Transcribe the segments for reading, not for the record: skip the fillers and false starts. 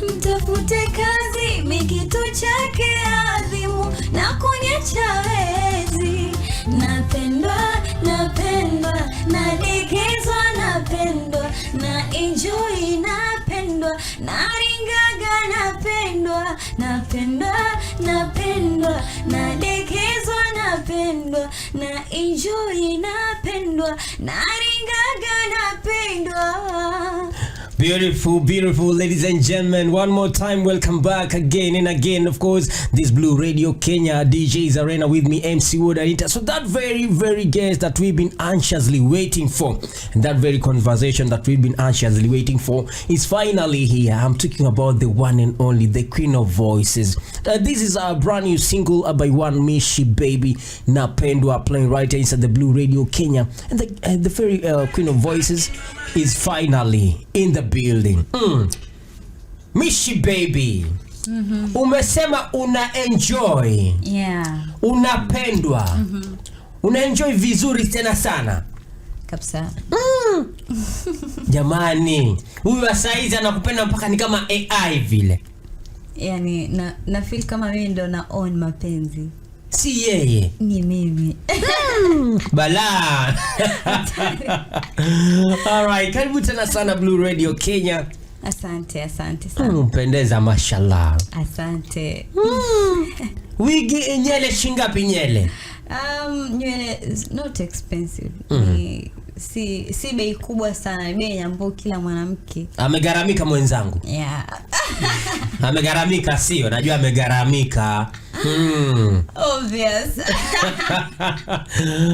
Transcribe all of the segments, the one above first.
mtafute kazi, mikitu chake adhimu na kunyacha wezi. Napendwa, napendwa, nadekezwa, napendwa, na enjoy, napendwa, naringaga, napendwa, napendwa, napendwa, nadekezwa, napendwa, na enjoy, napendwa, naringaga, napendwa. Beautiful, beautiful, ladies and gentlemen. One more time, welcome back again and again. Of course, this Blue Radio Kenya, DJ's Arena with me, MC Wood Anita. So that very guest that we've been anxiously waiting for, and that very conversation that we've been anxiously waiting for, is finally here. I'm talking about the one and only, the Queen of Voices. This is our brand new single by one Mishi Baby Napendwa, playing right here inside the Blue Radio Kenya. And the very Queen of Voices is finally in the building. Mishi Baby, umesema una enjoy. Yeah. Unapendwa. Una enjoy vizuri tena sana. Kabisa. Jamani, huyu wa saizi anakupenda mpaka ni kama AI vile. Yani na feel kama mimi ndo na own mapenzi. Si yeye. Ni mimi. Bala. Alright, karibu tena sana Blue Radio Kenya. Asante sana. Mpendeza mashallah. Asante. Wigi nyele shingapi nyele? Nywele is not expensive. Si bei kubwa sana, bei ambayo kila mwanamke amegaramika mwenzangu. Yeah. Amegaramika sio? Najua amegaramika. Obvious.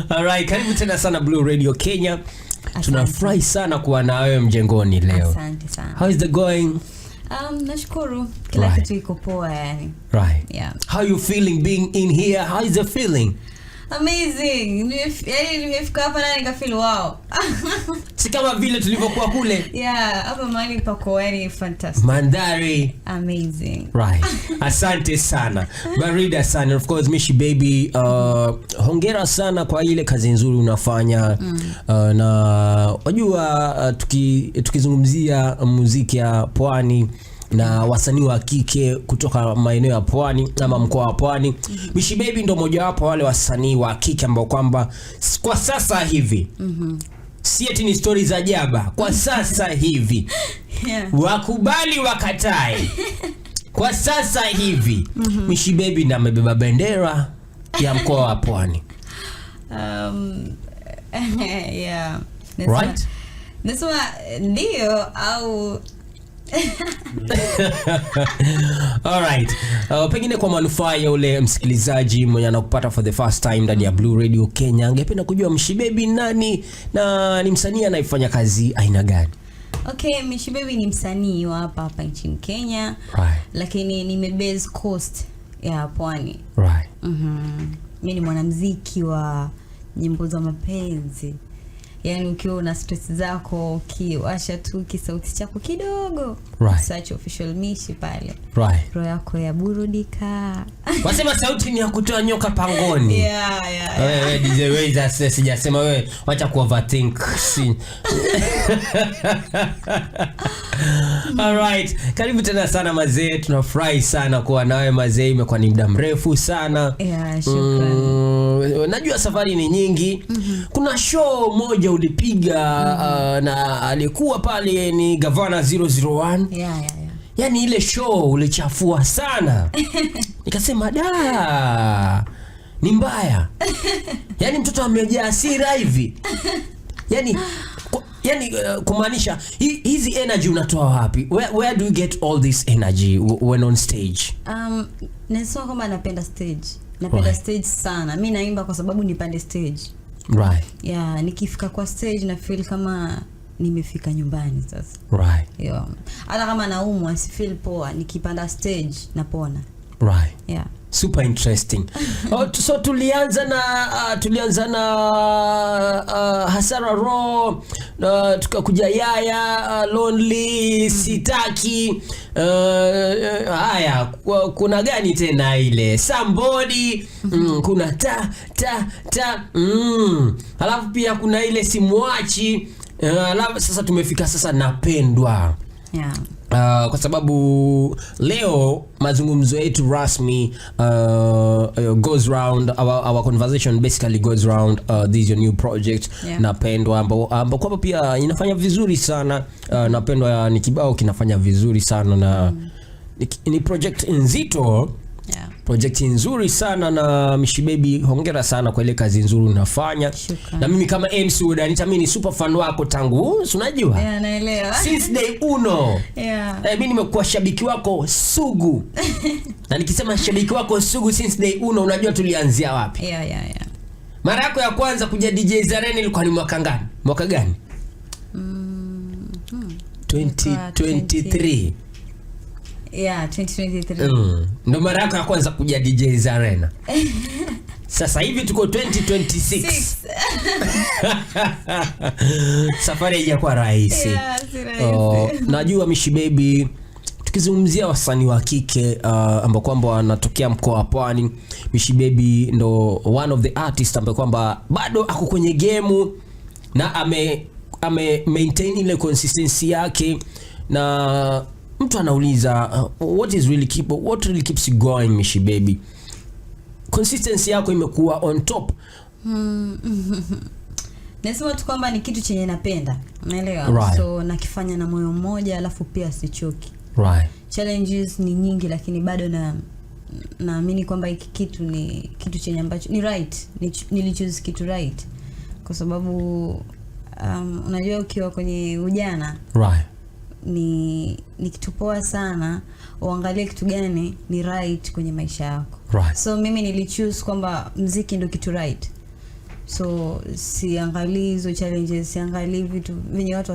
Alright, karibu tena sana Blue Radio Kenya. Tunafurahi sana kuwa na wewe mjengoni leo. Asante sana. How is the going? Nashukuru kila kitu iko poa yani. Right. Yeah. How you feeling being in here? How is the feeling? Amazing. Nimefika hapa na nikafeel wow. Si kama vile tulivyokuwa kule. Yeah, hapa mahali pako yani fantastic. Mandhari amazing. Right. Asante sana. Barida sana. Of course Mishi Baby, hongera sana kwa ile kazi nzuri unafanya. Na wajua tukizungumzia muziki ya pwani na wasanii wa kike kutoka maeneo ya pwani ama mkoa wa pwani, Mishi Baby ndo mmoja wapo wale wasanii wa kike ambao kwamba kwa sasa hivi si eti ni stories za jaba, kwa sasa hivi wakubali wakatae, kwa sasa hivi Mishi Baby na amebeba bendera ya mkoa wa pwani. Yeah. Right? Nasema ndio au Alright. Pengine kwa manufaa ya ule msikilizaji mwenye anakupata for the first time ndani ya Blue Radio Kenya, angependa kujua Mishi Baby nani na ni msanii anayefanya kazi aina gani? Okay, Mishi Baby ni msanii wa hapa nchini Kenya. Right. Lakini nimebase coast ya pwani. Right. Mimi ni mwanamuziki wa nyimbo za mapenzi. Yani ukiwa una stress zako, ukiwasha tu kisauti chako kidogo, search official Mishi pale. Right. Roho yako ya burudika. Wasema sauti ni ya kutoa nyoka pangoni. Yeah. Wewe DJ wewe sijasema wewe, wacha ku overthink. Alright, karibu tena sana mazee, tunafurahi sana kuwa nawe mazee, imekuwa ni muda mrefu sana. Yeah, shukrani. Najua safari ni nyingi. Kuna show moja ulipiga na alikuwa pale ni Gavana 001. Yeah. Yani ile show ulichafua sana. Nikasema ni mbaya. Yani mtoto amejaa hasira hivi. Yani kumaanisha hizi energy unatoa wapi? Where do you get all this energy when on stage? Nasema kama napenda stage. Napenda stage sana. Mimi naimba kwa sababu nipande stage. Right. Yeah, nikifika kwa stage na feel kama nimefika nyumbani sasa. Right. Yeah. Hata kama naumwa si feel poa, nikipanda stage napona. Right. Yeah. Super interesting. So tulianza na Hasara Raw, tukakuja Yaya, Lonely, Sitaki. Haya, kuna gani tena ile? Somebody, kuna ta. Alafu pia kuna ile Simwachi. Alafu sasa tumefika sasa Napendwa. Yeah. Kwa sababu leo mazungumzo yetu rasmi goes round, our conversation basically goes round this your new project, Napendwa, ambao kwa pia inafanya vizuri sana. Napendwa ni kibao kinafanya vizuri sana na ni project nzito, project nzuri sana, na Mishi Baby hongera sana kwa ile kazi nzuri unafanya. Na mimi kama MC Wodanita, mimi ni super fan wako tangu unajua, naelewa, since day uno. Mimi nimekuwa shabiki wako sugu. Na nikisema shabiki wako sugu since day uno, unajua tulianzia wapi? Mara yako ya kwanza kuja DJ Zarena ilikuwa ni mwaka gani? 2023. 2023. Ndo mara yako ya kwanza kuja DJ Zarena. Sasa hivi tuko 2026. Safari haijakuwa rahisi. Najua Mishi Baby, tukizungumzia wasanii wa kike ambao kwamba wanatokea mkoa wa Pwani, Mishi Baby ndo one of the artists ambao kwamba bado ako kwenye game na ame maintain ile consistency yake, na mtu anauliza what really keeps you going, Mishi Baby? Consistency yako imekuwa on top. Nasema tu kwamba ni kitu chenye napenda, unaelewa? So nakifanya na moyo mmoja, alafu pia sichoki. Challenges ni nyingi, lakini bado naamini kwamba hiki kitu ni kitu chenye ambacho ni right. Nilichoose kitu right, kwa sababu unajua ukiwa kwenye ujana ni kitu poa sana uangalie kitu gani ni right kwenye maisha yako. So mimi nilichoose kwamba muziki ndio kitu right. So siangalii hizo challenges, siangalii vitu venye watu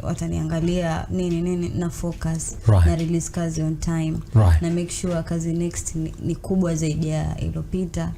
wataniangalia nini, na focus na release kazi on time, na make sure kazi next ni kubwa zaidi ya iliyopita.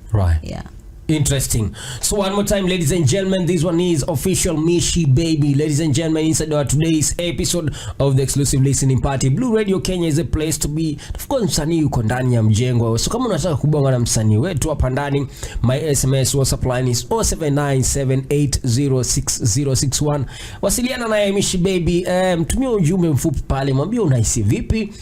Interesting. So one more time, ladies and gentlemen, this one is official Mishi Baby. Ladies and gentlemen, inside our today's episode of the exclusive listening party, Blue Radio Kenya is a place to be. Of course, msanii yuko ndani ya mjengo. So kama unataka kubonga na msanii wetu hapa ndani, my SMS WhatsApp line is 0797806061. Wasiliana na Mishi Baby, mtumie ujumbe mfupi pale, mwambie unahisi vipi,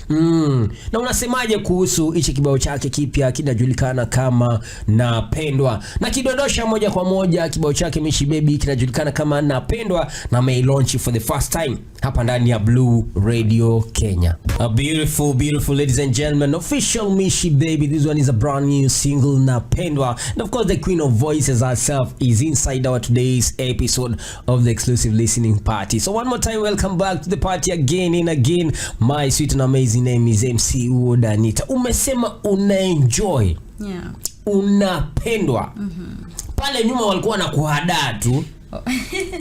na unasemaje kuhusu hichi kibao chake kipya kinajulikana kama Napendwa. Na kidondosha moja kwa moja kibao chake Mishi Baby kinajulikana kama Napendwa, na may launch for the first time hapa ndani ya Blue Radio Kenya. A beautiful ladies and gentlemen, official Mishi Baby. This one is a brand new single, Napendwa. And of course the queen of voices herself is inside our today's episode of the exclusive listening party. So one more time, welcome back to the party again and again. My sweet and amazing name is MC Wodanita. Umesema unaenjoy. Unapendwa. Pale nyuma walikuwa wanakuhadaa tu.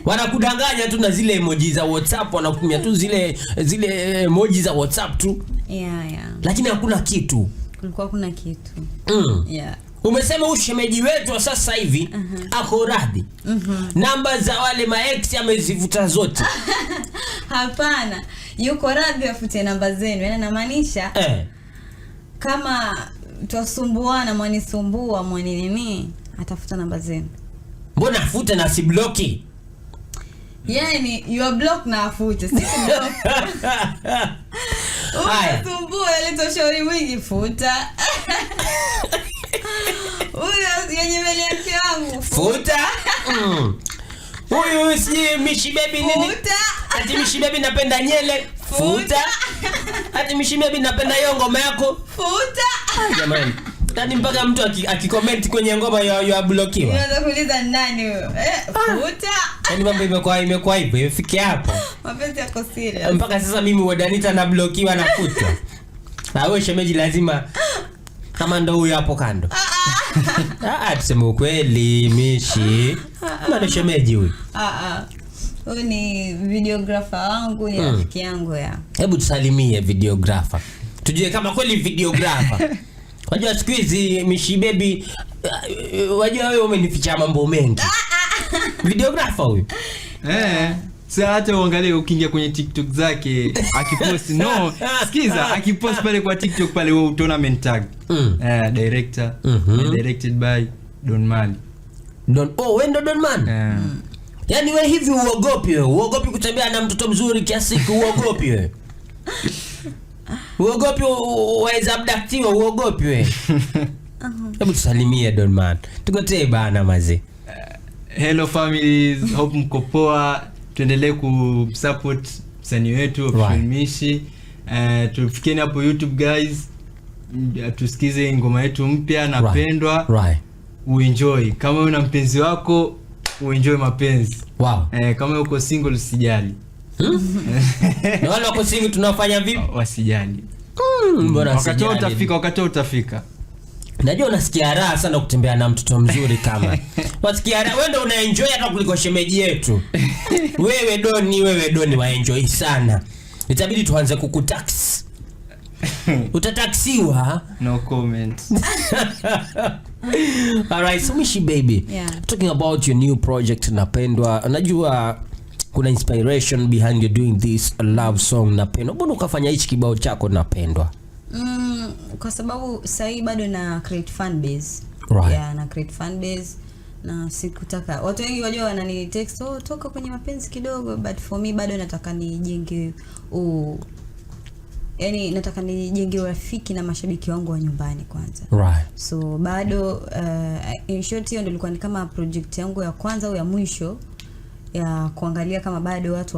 Wanakudanganya tu na zile emoji za WhatsApp, wanakutumia tu zile emoji za WhatsApp tu. Lakini hakuna kitu. Kulikuwa kuna kitu. Umesema ushemeji wetu wa sasa hivi ako radhi. Namba za wale maex amezifuta zote. Hapana, yuko radhi afute namba zenu. Yaani namaanisha kama twasumbuana, mwanisumbua nini, atafuta namba zenu. Mbona afute na si bloki? Yani you are block na afute, si block. Unasumbua ile toshauri mwingi, futa. Huyo yenye mbele yake wangu, futa. Huyu si Mishi Baby nini? Futa. Ati Mishi Baby napenda nyele, futa. Ati Mishi Baby napenda hiyo ngoma yako, futa. Jamani, tani mpaka mtu akicomment kwenye ngoma ya blokiwa. Unaweza kuuliza nani huyo? Futa. Yaani mambo imekuwa hivyo, imefikia hapo. Mapenzi yako serious. Mpaka sasa mimi Wodanita na blokiwa na futwa. Wewe shemeji lazima kama ndo huyo hapo kando. Tuseme ukweli Mishi. Kama shemeji huyu. Huyu ni videographer wangu, ni rafiki yangu ya. Hebu tusalimie videographer. Tujue kama kweli videographer. Wajua siku hizi Mishi Baby, wajua wewe umenificha mambo mengi. Videographer huyu. Sasa hata uangalie ukiingia kwenye TikTok zake akipost sikiza akipost pale kwa TikTok pale wewe utaona tag. Director, directed by Don Mali. Wendo Don Man. Yaani wewe hivi uogopi kutembea na mtoto mzuri kiasi uogopi wewe? Uogopi waweza abductiwa, uogopi wewe? Hebu tusalimie Don Man. Tukotee bana maze. Hello families, hope mko poa. Tuendelee kusupport msanii wetu Official Mishi. Tufikieni hapo YouTube guys. Tusikize ngoma yetu mpya Napendwa. Right. Uenjoy. Kama una mpenzi wako, uenjoy mapenzi. Wow. Kama uko single usijali. Na wale wako single tunafanya vipi? Wasijali. Mbona wakati utafika. Najua unasikia raha sana kutembea na mtoto mzuri kama. Unasikia raha, wewe ndio unaenjoy hata kuliko shemeji yetu. Wewe Doni waenjoy sana. Itabidi tuanze kukutax. Utataxiwa. No comment. Alright, so Mishi baby. Yeah. Talking about your new project Napendwa. Najua kuna inspiration behind you doing this love song Napendwa. Mbona ukafanya hichi kibao chako Napendwa? Kwa sababu sasa bado na create fan base. Right. Yeah, na create fan base na sikutaka watu wengi wajua wanani text toka kwenye mapenzi kidogo, but for me bado nataka nijenge yani nataka nijenge urafiki na mashabiki wangu wa nyumbani kwanza. Right. So bado in short hiyo ndio ilikuwa ni kama project yangu ya kwanza au ya mwisho ya kuangalia kama bado watu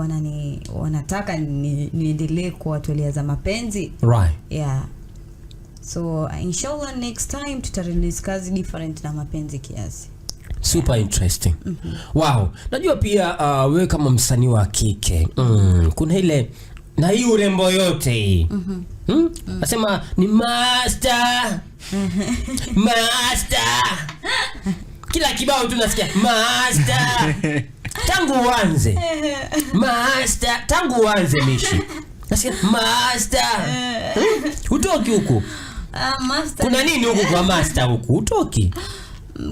wanataka niendelee kuwatolea za mapenzi. Right. Yeah. So inshallah next time tutarelease kazi different na mapenzi kiasi. Super interesting. Wow. Najua pia wewe kama msanii wa kike, kuna ile na hii urembo yote hii. Nasema ni master. Master. Kila kibao tunasikia master. Tangu uanze. Master, tangu uanze Mishi. Nasikia master. Utoki huku. Master. Kuna nini huku kwa master huku? Utoki.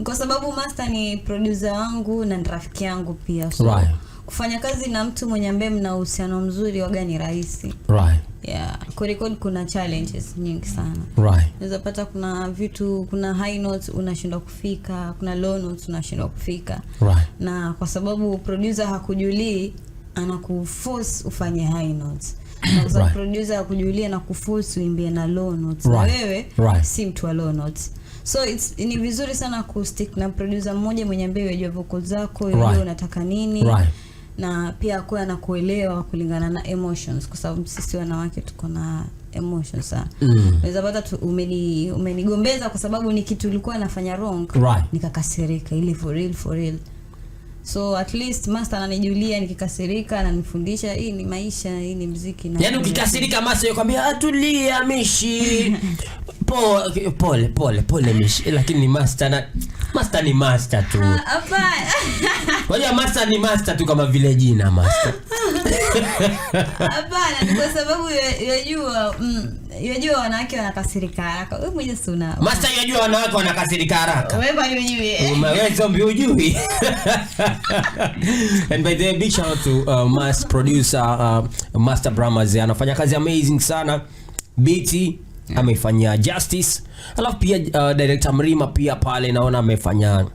Kwa sababu master ni producer wangu na rafiki yangu pia. So right. Kufanya kazi na mtu mwenye ambaye mna uhusiano mzuri waga ni rahisi. Right. Yeah, kurekodi kuna challenges nyingi sana. Right. Unaweza pata kuna vitu, kuna high notes unashindwa kufika, kuna low notes unashindwa kufika. Right. Na kwa sababu producer hakujulii anakuforce ufanye high notes. Na kwa sababu producer hakujulii anakuforce uimbie na low notes. Na wewe si mtu wa low notes. So ni vizuri sana kustick na producer mmoja mwenye ambaye yajua vocals zako, wewe unataka nini. Right. Na pia kwa na kuelewa kulingana na emotions, kwa sababu sisi wanawake tuko na emotions sana. Unaweza pata umenigombeza kwa sababu ni kitu ulikuwa nafanya wrong, nikakasirika ili for real. So at least master ananijulia nikikasirika, ananifundisha hii ni maisha, hii ni muziki. Yaani ukikasirika master yakwambia atulia Mishi. Pole Mishi, lakini master ni master tu. Hapana. Wajua master ni master tu kama vile jina master. Hapana, ni kwa sababu yajua wanawake wanakasirika haraka. Wewe mwenyewe si una. Master yajua wanawake wanakasirika haraka. Wewe bali ujui. Wewe zombie ujui. And by the way, big shout out to master producer Master Brahmas, anafanya kazi amazing sana. BT amefanya Justice. Alafu pia director Mrima pia pale naona amefanya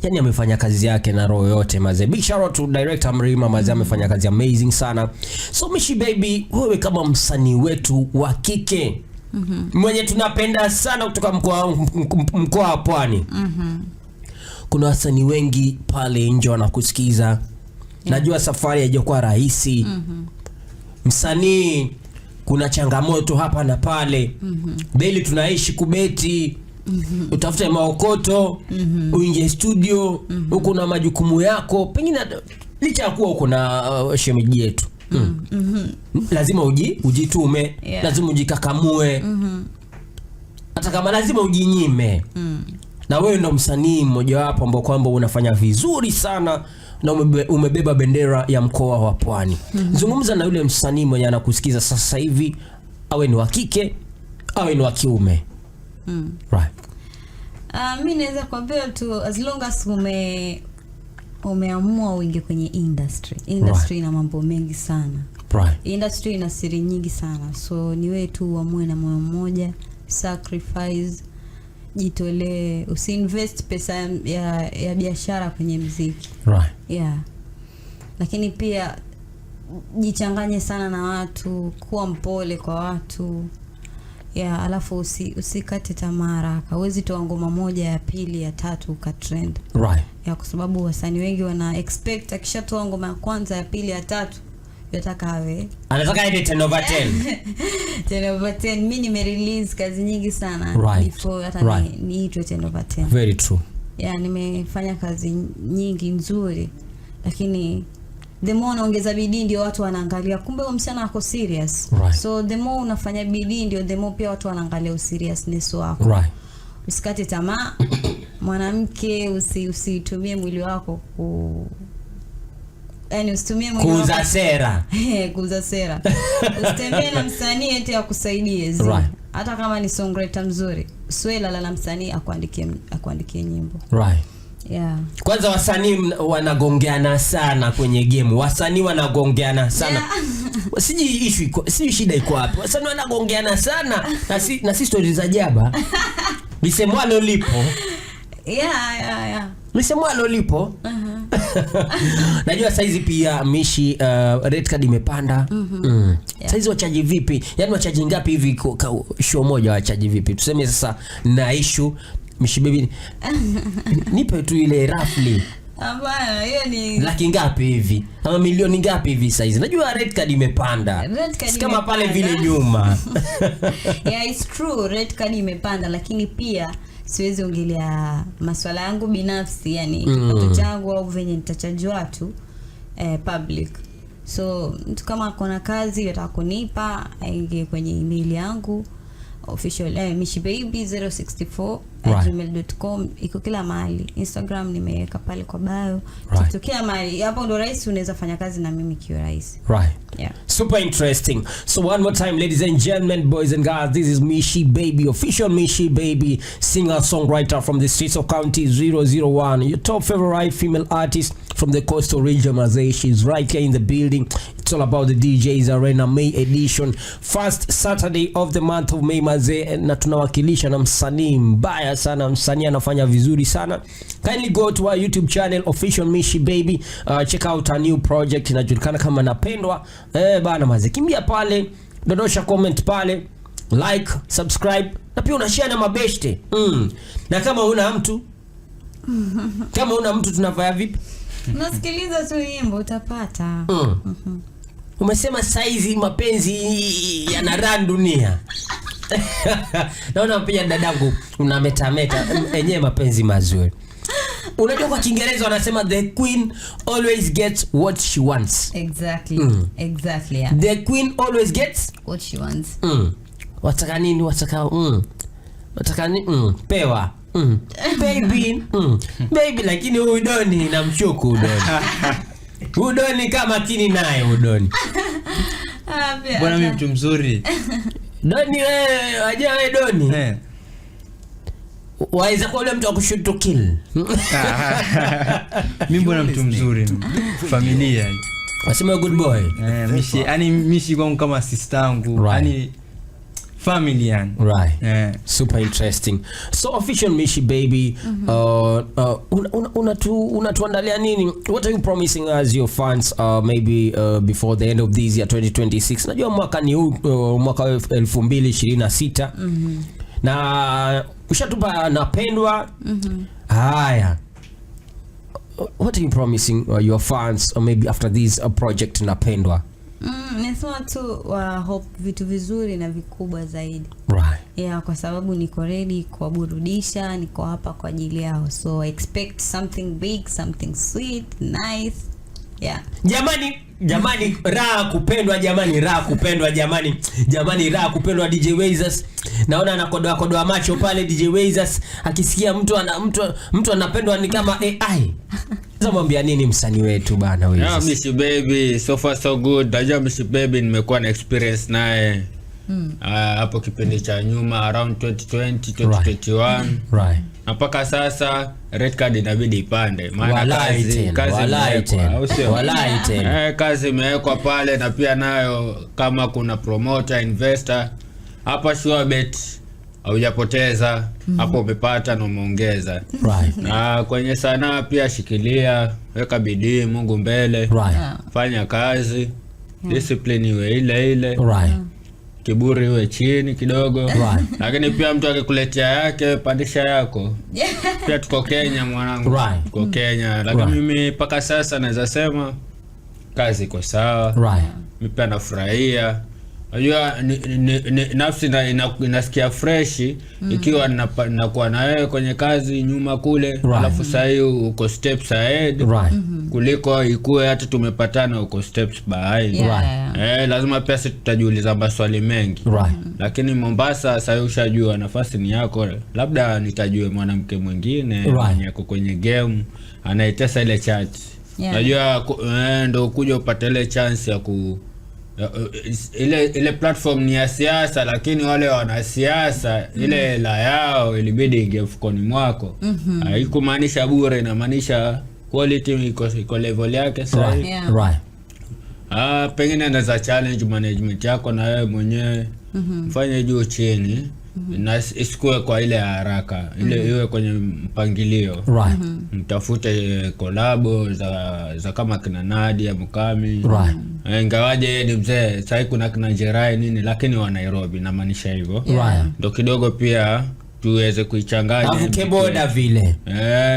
yani amefanya kazi yake na roho yote maze. Big shout out to director Mrima maze, amefanya kazi amazing sana. So Mishi baby, wewe kama msanii wetu wa kike mwenye tunapenda sana kutoka mkoa wa Pwani. Kuna wasanii wengi pale nje wanakusikiza. Najua safari haijakuwa rahisi. Msanii kuna changamoto hapa na pale. Beli tunaishi kubeti. Utafute maokoto, uingie studio, uko na majukumu yako. Pengine licha ya kuwa uko na shemeji yetu. Lazima ujitume, lazima ujikakamue. Hata kama lazima ujinyime. Na wewe ndo msanii mmoja wapo ambao kwamba unafanya vizuri sana na umebeba bendera ya mkoa wa Pwani. Zungumza na yule msanii mwenye anakusikiza sasa hivi, awe ni wa kike, awe ni wa kiume. Right. Mimi naweza kuambia tu as long as umeamua uingie kwenye industry ina mambo mengi sana. Industry ina siri nyingi sana. So ni wewe tu uamue na moyo mmoja, sacrifice, jitolee, usiinvest pesa ya biashara kwenye muziki. Right. Yeah. Lakini pia jichanganye sana na watu, kuwa mpole kwa watu. Alafu usikate tamaa haraka. Huwezi toa ngoma moja ya pili ya tatu ka trend. Right. Kwa sababu wasanii wengi wana expect akishatoa ngoma ya kwanza ya pili ya tatu yataka awe anataka ile 10 over 10. 10 over 10. Mimi nime-release kazi nyingi sana before hata niitwe 10 over 10. Very true. Nimefanya kazi nyingi nzuri, lakini the more unaongeza bidii ndio watu wanaangalia kumbe huyo msichana ako serious. Right. So the more unafanya bidii ndio the more pia watu wanaangalia useriousness wako. Right. Usikate tamaa. Mwanamke usitumie mwili wako usitumie mwili wako kuuza sera. Kuuza sera. Usitembee na msanii eti akusaidie. Right. Hata kama ni songwriter mzuri, swela la msanii akuandikie nyimbo. Right. Yeah. Kwanza wasanii wanagongeana sana kwenye game. Wasanii wanagongeana sana. Siji shida iko wapi? Wasanii wanagongeana sana na si stories za jaba. Lisemwalo lipo. Yeah. Lisemwalo lipo. Najua saizi pia Mishi red card imepanda. Saizi wachaji vipi? Yaani wachaji ngapi hivi show moja wachaji vipi? Tuseme sasa na issue Mishi baby. Nipe tu ile roughly. Hapana, hiyo ni laki ngapi hivi? Ama milioni ngapi hivi saizi? Najua red card imepanda. Kama pale vile nyuma. Yeah, it's true, red card imepanda, lakini pia siwezi ongelea masuala yangu binafsi, yani kipato changu au venye nitachaji watu public. So mtu kama kuna kazi yataka kunipa, aingie kwenye email yangu official mishibaby064@gmail.com. iko kila mahali. Instagram nimeweka pale kwa bio. TikTok kila mahali. Hapo ndo rahisi, unaweza fanya kazi na mimi kiwa rahisi. Right. Yeah. Super interesting. So one more time, ladies and gentlemen, boys and girls, this is Mishi Baby, official Mishi Baby, singer-songwriter from the streets of County 001, your top favorite female artist from the coastal region. Mazee, she's right here in the building. It's all about the DJs Arena May edition, first Saturday of the month of May. Mazee, na tunawakilisha na msanii mbaya sana, msanii anafanya vizuri sana. Kindly go to our YouTube channel, official Mishi Baby. Check out our new project inajulikana kama Napendwa. Bana mazee, kimbia pale, dondosha comment pale, like, subscribe, na pia unashare na mabeshte. Na kama una mtu tunafanya vipi? Unasikiliza tu nyimbo utapata. Umesema saizi mapenzi yanarun dunia. Naona pia dadangu unametameta enyewe mapenzi mazuri. Unajua kwa Kiingereza wanasema the queen always gets what she wants. Exactly. Exactly, yeah. The queen always gets what she wants. Wataka nini? Wataka nini? Pewa. Baby. Baby, lakini udoni na mshuku udoni. Udoni kama kini naye udoni. Bwana mimi mtu mzuri. Doni wewe, wajua wewe doni. Waweza kwa ule mtu akushoot to kill. Mimi bwana mtu mzuri. Familia. Wasema good boy. Mishi, yani Mishi kwangu kama sister yangu. Yani family yani. Right. Super interesting. So official Mishi Baby, unatuandalia nini? What are you promising us your fans maybe before the end of this year 2026? Najua mwaka ni mwaka 2026. Na ushatupa Napendwa. Haya. What are you promising your fans or maybe after this project Napendwa? Nasema tu hope vitu vizuri na vikubwa zaidi. Right. Yeah, kwa sababu niko ready kuwaburudisha, niko hapa kwa ajili yao. So expect something big, something sweet, nice. Yeah. Jamani raha kupendwa, jamani raha kupendwa, jamani raha kupendwa. DJ Wazers naona anakodoa macho pale. DJ Wazers akisikia mtu anapendwa ni kama AI. Sasa mwambia nini msanii wetu bana wewe? Yeah, Mishi Baby, so far so good. Najua Mishi Baby nimekuwa na experience naye hapo kipindi cha nyuma around 2020-2021. Right. Na mpaka sasa red card inabidi ipande. Maana kazi imewekwa pale, na pia nayo kama kuna promoter, investor, hapa sure bet haujapoteza. Hapo umepata na umeongeza. Right. Na kwenye sanaa pia shikilia, weka bidii, Mungu mbele. Right. Fanya kazi. discipline iwe ile right. Kiburi iwe chini kidogo right. Lakini pia mtu akikuletea yake pandisha yako pia tuko Kenya mwanangu right. Tuko Kenya lakini right. Mimi paka sasa naweza sema kazi iko sawa right. Mimi pia nafurahia. Unajua nafsi inasikia fresh ikiwa nakuwa na wewe kwenye kazi nyuma kule right. Alafu sasa uko steps ahead right. Kuliko ikuwe hata tumepatana uko steps behind right. Lazima pia sisi tutajiuliza maswali mengi right. Lakini Mombasa sasa ushajua nafasi ni yako, labda nitajue mwanamke mwingine right. Yako kwenye game anaitesa ile chat unajua ndio kuja upate ile chance ya ile platform ni ya siasa, lakini wale wanasiasa ile la yao ilibidi ingie mfukoni mwako. Haikumaanisha bure, inamaanisha quality iko level yake sasa. Right. Pengine anaweza challenge management yako na wewe mwenyewe. Mfanye juu chini na isikue kwa ile haraka, ile iwe kwenye mpangilio. Right. Mtafute kolabo za kama kina Nadia Mukami. Right. Ingawaje ni mzee, sasa kuna kina Jerai nini, lakini wa Nairobi na maanisha hivyo. Right. Ndio kidogo pia tuweze kuichanganya avuke boda vile.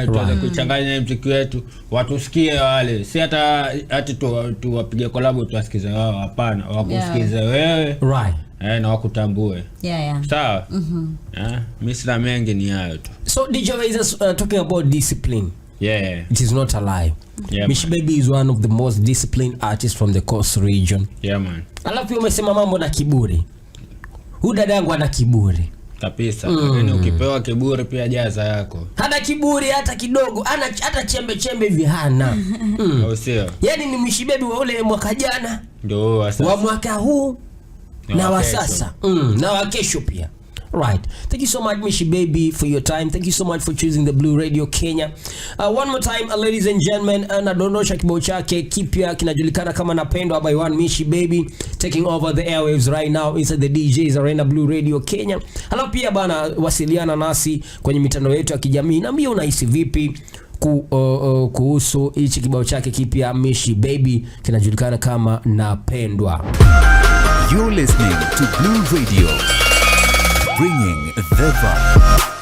Tuweze kuichanganya muziki wetu, watusikie wale. Si hata tuwapige collab tuwasikize wao, hapana, wakusikize wewe. Right. Na wakutambue. Sawa? Mimi sina mengi ni hayo tu. So DJ is talking about discipline. Yeah. It is not a lie. Yeah, Mishi Baby is one of the most disciplined artists from the Coast region. Yeah man. Alafu umesema mambo na kiburi. Huyu dadangu ana kiburi. Kabisa. Lakini ukipewa kiburi pia jaza yako. Hana kiburi hata kidogo, hata chembe hivi hana. Sio. Yaani ni Mishi Baby wa ule mwaka jana. Ndio wa mwaka huu na wa sasa. Na wa kesho pia. Right. Thank you so much Mishi Baby for your time. Thank you so much for choosing the Blue Radio Kenya. One more time ladies and gentlemen, nadondosha kibao chake kipya kinajulikana kama Napendwa by one Mishi Baby, taking over the airwaves right now inside the DJ's Arena Blue Radio Kenya. Halafu pia bana, wasiliana nasi kwenye mitandao yetu ya kijamii. Niambie unahisi vipi kuhusu hichi kibao chake kipya Mishi Baby kinajulikana kama Napendwa. You're listening to Blue Radio, bringing the vibe.